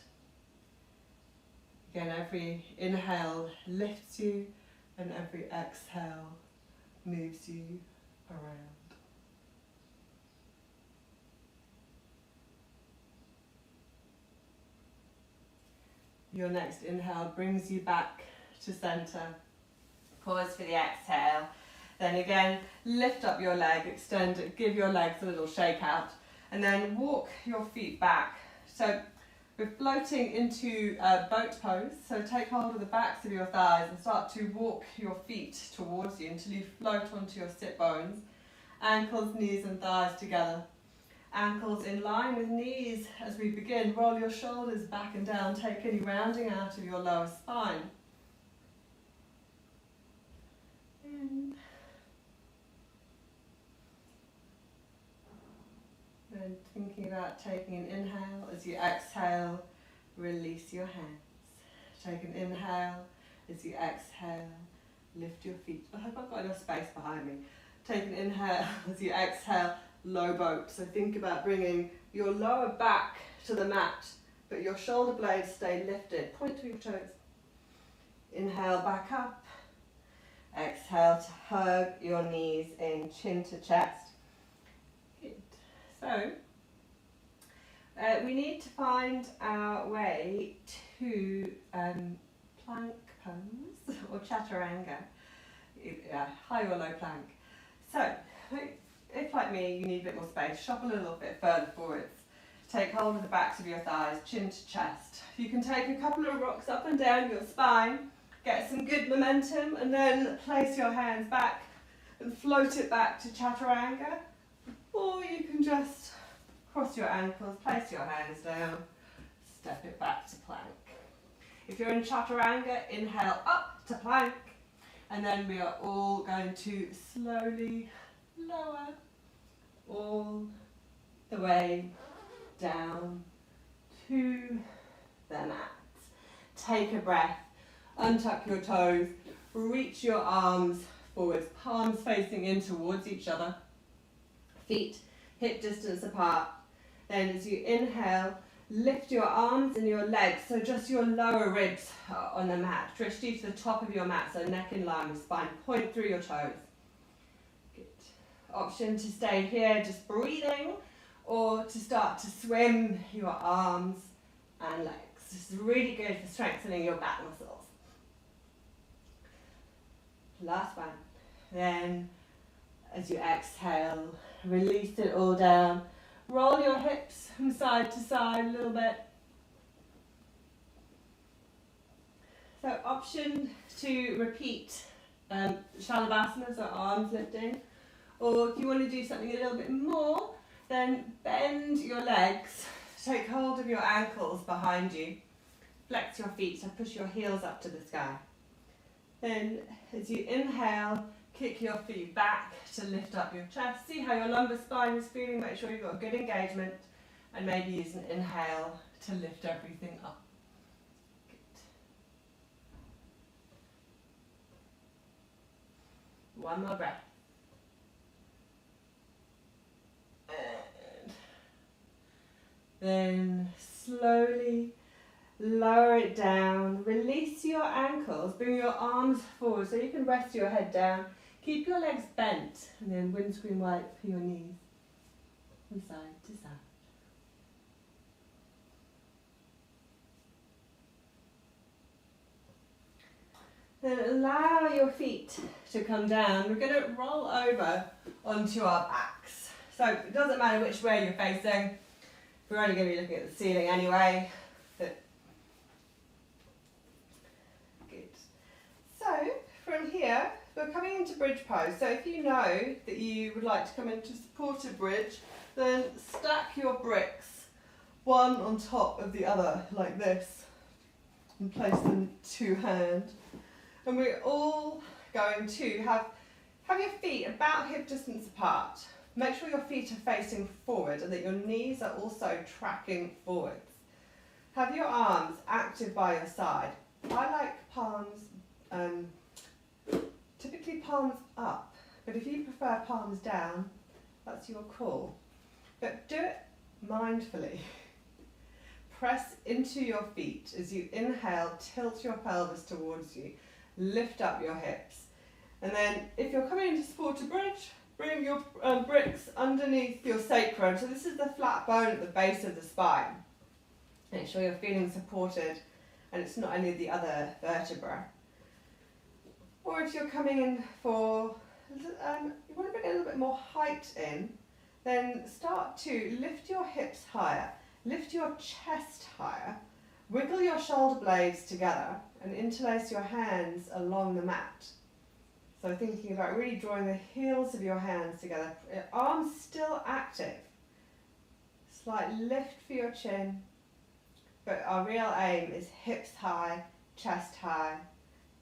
Again, every inhale lifts you, and every exhale moves you around. Your next inhale brings you back to center. Pause for the exhale. Then again, lift up your leg, extend it, give your legs a little shake out, and then walk your feet back. So we're floating into boat pose, so take hold of the backs of your thighs and start to walk your feet towards you until you float onto your sit bones. Ankles, knees and thighs together. Ankles in line with knees as we begin. Roll your shoulders back and down, take any rounding out of your lower spine. And thinking about taking an inhale. As you exhale, release your hands. Take an inhale. As you exhale, lift your feet. I hope I've got enough space behind me. Take an inhale as you exhale, low boat. So think about bringing your lower back to the mat, but your shoulder blades stay lifted. Point to your toes. Inhale, back up. Exhale to hug your knees in, chin to chest. Good. So, we need to find our way to plank pose or chaturanga, high or low plank. So, if like me you need a bit more space, shop a little bit further forwards. Take hold of the backs of your thighs, chin to chest. You can take a couple of rocks up and down your spine, get some good momentum, and then place your hands back and float it back to chaturanga. Or you can just cross your ankles, place your hands down, step it back to plank. If you're in chaturanga, inhale up to plank, and then we are all going to slowly lower all the way down to the mat. Take a breath, untuck your toes, reach your arms forwards, palms facing in towards each other, feet hip distance apart. Then as you inhale, lift your arms and your legs, so just your lower ribs on the mat. Stretch deep to the top of your mat, so neck in line with spine. Point through your toes. Good. Option to stay here, just breathing, or to start to swim your arms and legs. This is really good for strengthening your back muscles. Last one. Then, as you exhale, release it all down. Roll your hips from side to side a little bit. So option to repeat Savasana, so arms lifting. Or if you want to do something a little bit more, then bend your legs. Take hold of your ankles behind you. Flex your feet, so push your heels up to the sky. Then as you inhale, kick your feet back to lift up your chest. See how your lumbar spine is feeling. Make sure you've got good engagement. And maybe use an inhale to lift everything up. Good. One more breath. And then slowly lower it down. Release your ankles. Bring your arms forward so you can rest your head down. Keep your legs bent, and then windscreen wipe for your knees from side to side. Then allow your feet to come down. We're going to roll over onto our backs. So it doesn't matter which way you're facing. We're only going to be looking at the ceiling anyway. Good. So from here, we're coming into bridge pose. So if you know that you would like to come into supported bridge, then stack your bricks one on top of the other like this and place them to hand. And we're all going to have your feet about hip distance apart. Make sure your feet are facing forward and that your knees are also tracking forwards. Have your arms active by your side. I like palms, typically palms up, but if you prefer palms down, that's your call. But do it mindfully. Press into your feet. As you inhale, tilt your pelvis towards you. Lift up your hips. And then if you're coming into supported bridge, bring your bricks underneath your sacrum. So this is the flat bone at the base of the spine. Make sure you're feeling supported and it's not any of the other vertebrae. Or if you're coming in for, you want to bring a little bit more height in, then start to lift your hips higher, lift your chest higher, wiggle your shoulder blades together and interlace your hands along the mat. So thinking about really drawing the heels of your hands together, arms still active. Slight lift for your chin, but our real aim is hips high, chest high,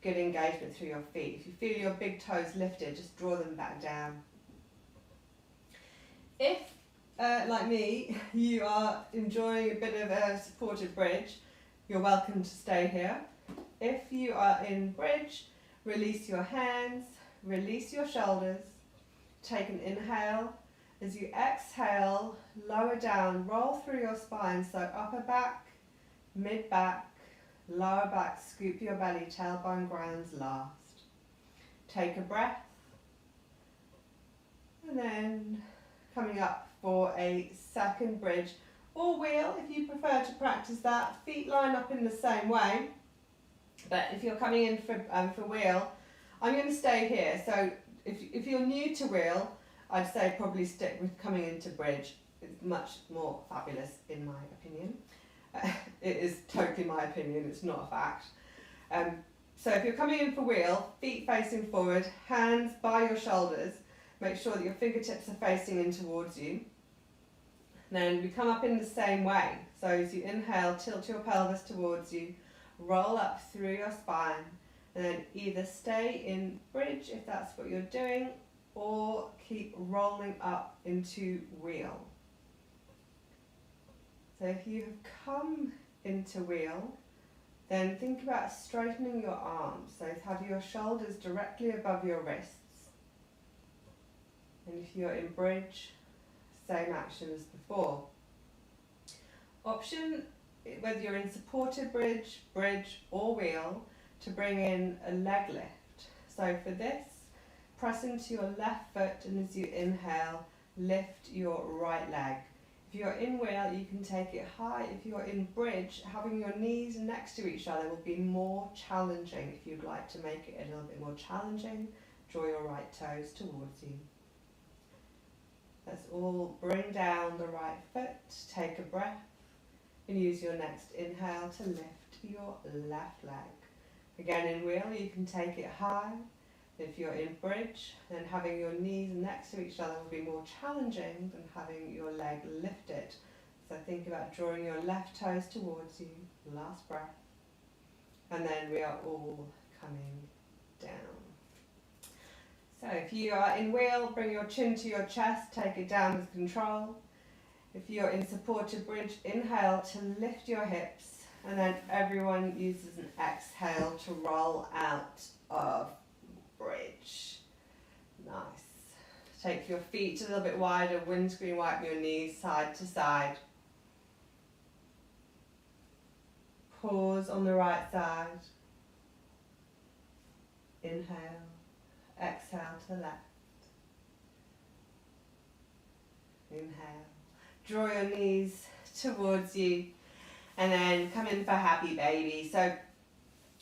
good engagement through your feet. If you feel your big toes lifted, just draw them back down. If, like me, you are enjoying a bit of a supported bridge, you're welcome to stay here. If you are in bridge, Release your hands, release your shoulders. Take an inhale. As you exhale, lower down, roll through your spine, so upper back, mid back, lower back, scoop your belly, tailbone grounds last. Take a breath, and then coming up for a second bridge or wheel if you prefer to practice that. Feet line up in the same way, but if you're coming in for wheel, I'm going to stay here. So if you're new to wheel, I'd say probably stick with coming into bridge. It's much more fabulous in my opinion. It is totally my opinion, it's not a fact. So if you're coming in for wheel, feet facing forward, hands by your shoulders, make sure that your fingertips are facing in towards you. Then we come up in the same way. So as you inhale, tilt your pelvis towards you, roll up through your spine, and then either stay in bridge if that's what you're doing, or keep rolling up into wheel. So if you have come into wheel, then think about straightening your arms. So have your shoulders directly above your wrists. And if you're in bridge, same action as before. Option, whether you're in supported bridge, bridge or wheel, to bring in a leg lift. So for this, press into your left foot, and as you inhale, lift your right leg. If you're in wheel, you can take it high. If you're in bridge, having your knees next to each other will be more challenging. If you'd like to make it a little bit more challenging, draw your right toes towards you. Let's all bring down the right foot, take a breath, and use your next inhale to lift your left leg. Again, in wheel, you can take it high. If you're in bridge, then having your knees next to each other will be more challenging than having your leg lifted. So think about drawing your left toes towards you. Last breath. And then we are all coming down. So if you are in wheel, bring your chin to your chest, take it down with control. If you're in supported bridge, inhale to lift your hips, and then everyone uses an exhale to roll out of bridge. Nice. Take your feet a little bit wider, windscreen wipe your knees side to side. Pause on the right side. Inhale, exhale to the left. Inhale. Draw your knees towards you, and then come in for happy baby. So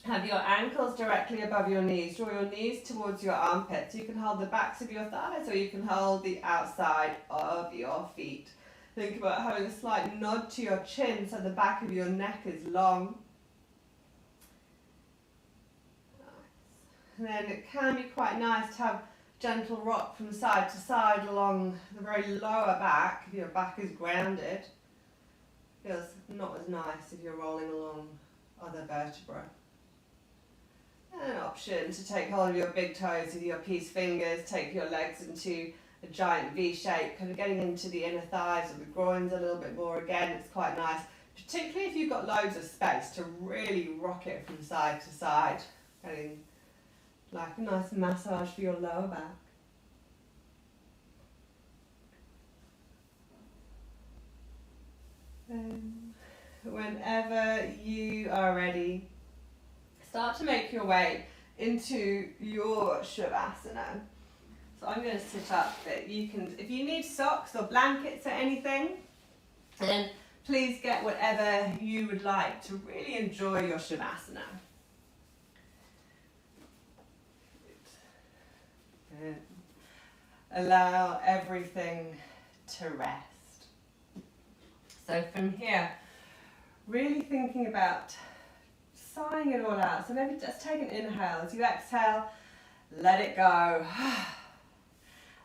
have your ankles directly above your knees. Draw your knees towards your armpits. You can hold the backs of your thighs, or you can hold the outside of your feet. Think about having a slight nod to your chin so the back of your neck is long. Nice. And then it can be quite nice to have gentle rock from side to side along the very lower back if your back is grounded. Feels not as nice if you're rolling along other vertebrae. And an option to take hold of your big toes with your peace fingers, take your legs into a giant V shape, kind of getting into the inner thighs or the groins a little bit more. Again, it's quite nice, particularly if you've got loads of space, to really rock it from side to side, getting like a nice massage for your lower back. Then, whenever you are ready, start to make your way into your Savasana. So I'm going to sit up, but you can, if you need socks or blankets or anything, then please get whatever you would like to really enjoy your Savasana. And allow everything to rest. So from here, really thinking about sighing it all out. So maybe just take an inhale. As you exhale, let it go.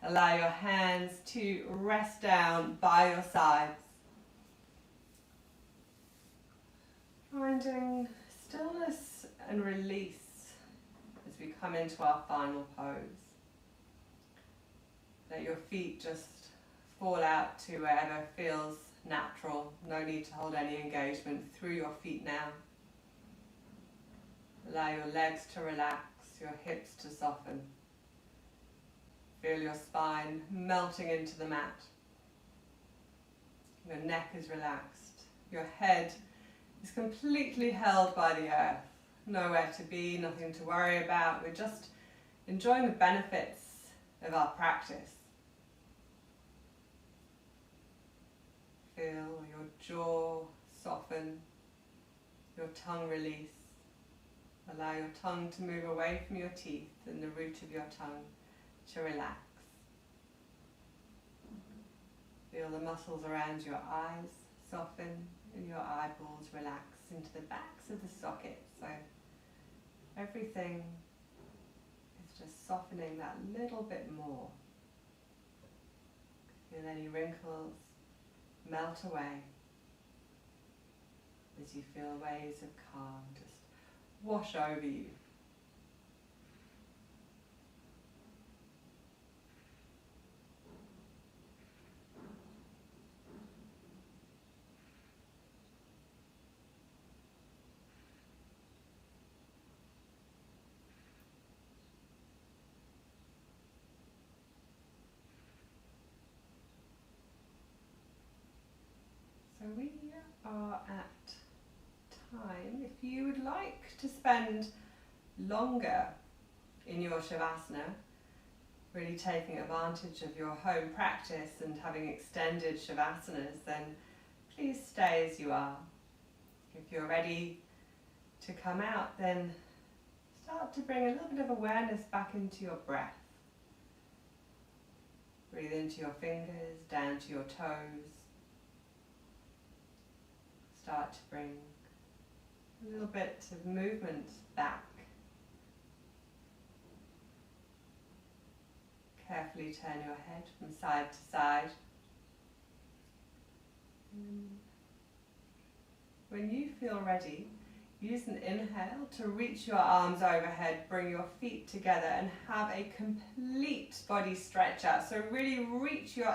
Allow your hands to rest down by your sides. Finding stillness and release as we come into our final pose. Let your feet just fall out to wherever feels natural. No need to hold any engagement through your feet now. Allow your legs to relax, your hips to soften. Feel your spine melting into the mat. Your neck is relaxed. Your head is completely held by the earth. Nowhere to be, nothing to worry about. We're just enjoying the benefits of our practice. Feel your jaw soften, your tongue release. Allow your tongue to move away from your teeth and the root of your tongue to relax. Feel the muscles around your eyes soften and your eyeballs relax into the backs of the sockets. So everything is just softening that little bit more. Feel any wrinkles melt away as you feel waves of calm just wash over you. So we are at time. If you would like to spend longer in your Savasana, really taking advantage of your home practice and having extended Savasanas, then please stay as you are. If you're ready to come out, then start to bring a little bit of awareness back into your breath. Breathe into your fingers, down to your toes. Start to bring a little bit of movement back. Carefully turn your head from side to side. When you feel ready, use an inhale to reach your arms overhead, bring your feet together and have a complete body stretch out. So really reach your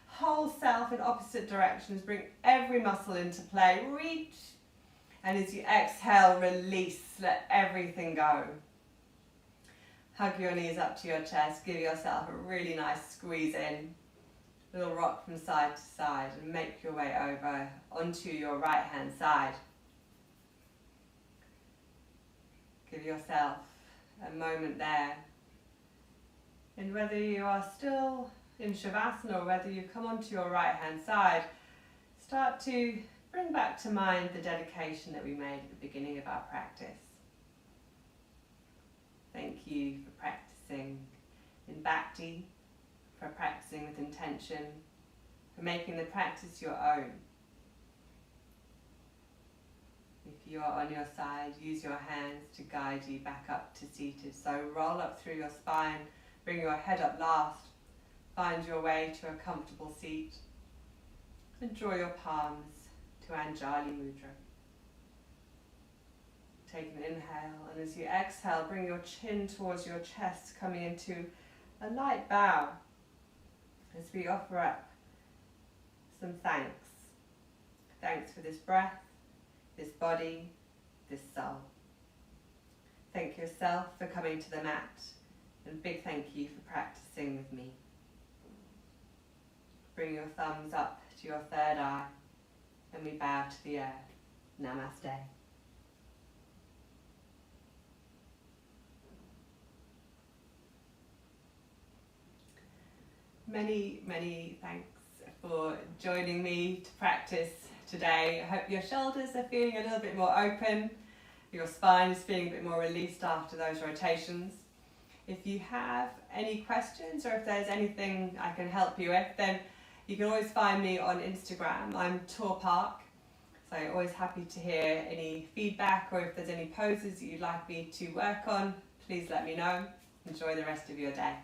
whole self in opposite directions, bring every muscle into play, reach, and as you exhale, release, let everything go. Hug your knees up to your chest, give yourself a really nice squeeze in, little rock from side to side, and make your way over onto your right hand side. Give yourself a moment there, and whether you are still in Shavasana or whether you come onto your right hand side, start to bring back to mind the dedication that we made at the beginning of our practice. Thank you for practicing in Bhakti, for practicing with intention, for making the practice your own. If you are on your side, use your hands to guide you back up to seated. So roll up through your spine, bring your head up last, find your way to a comfortable seat, and draw your palms to Anjali Mudra. Take an inhale, and as you exhale, bring your chin towards your chest, coming into a light bow as we offer up some thanks. Thanks for this breath, this body, this soul. Thank yourself for coming to the mat, and big thank you for practicing with me. Bring your thumbs up to your third eye, and we bow to the earth. Namaste. Many, many thanks for joining me to practice today. I hope your shoulders are feeling a little bit more open, your spine is feeling a bit more released after those rotations. If you have any questions or if there's anything I can help you with, then you can always find me on Instagram. I'm Tour Park, so always happy to hear any feedback, or if there's any poses that you'd like me to work on, please let me know. Enjoy the rest of your day.